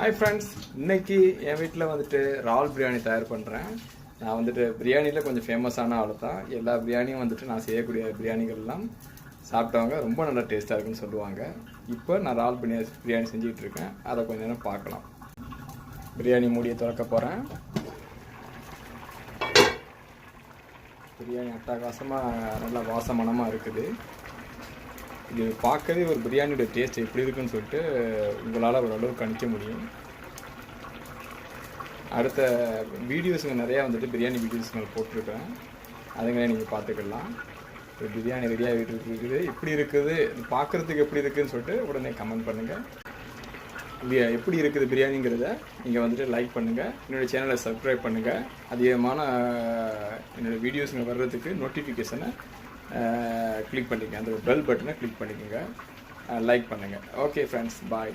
Hi friends, இன்னைக்கு என் வீட்டில் வந்துட்டு ரால் பிரியாணி தயார் பண்ணுறேன். நான் வந்துட்டு பிரியாணியில் கொஞ்சம் ஃபேமஸான ஆள் தான். எல்லா பிரியாணியும் வந்துட்டு நான் செய்யக்கூடிய பிரியாணிகள்லாம் சாப்பிட்டவங்க ரொம்ப நல்லா டேஸ்ட்டாக இருக்குன்னு சொல்லுவாங்க. இப்போ நான் ரால் பிரியாணி செஞ்சுக்கிட்டு இருக்கேன். அதை கொஞ்சம் நேரம் பார்க்கலாம். பிரியாணி மூடியை திறக்க போகிறேன். பிரியாணி அட்டகாசமாக நல்லா வாசமனமாக இருக்குது. இது பார்க்கவே ஒரு பிரியாணியோட டேஸ்ட் எப்படி இருக்குன்னு சொல்லிட்டு உங்களால் ஓரளவுக்கு கணிக்க முடியும். அடுத்த வீடியோஸுங்க நிறையா வந்துட்டு பிரியாணி வீடியோஸுங்க போட்டிருக்கேன். அதுங்களே நீங்கள் பார்த்துக்கலாம். ஒரு பிரியாணி ரெடி ஆகிட்டு இருக்குது. எப்படி இருக்குது, பார்க்குறதுக்கு எப்படி இருக்குதுன்னு சொல்லிட்டு உடனே கமெண்ட் பண்ணுங்கள். எப்படி இருக்குது பிரியாணிங்கிறத நீங்கள் வந்துட்டு லைக் பண்ணுங்கள். என்னோடய சேனலை சப்ஸ்கிரைப் பண்ணுங்கள். அதிகமான என்னோடய வீடியோஸுங்க வர்றதுக்கு நோட்டிஃபிகேஷனை கிளிக் பண்ணிக்கங்க. அந்த பெல் பட்டனை கிளிக் பண்ணிக்கோங்க. லைக் பண்ணுங்கள். ஓகே ஃப்ரெண்ட்ஸ், பாய்.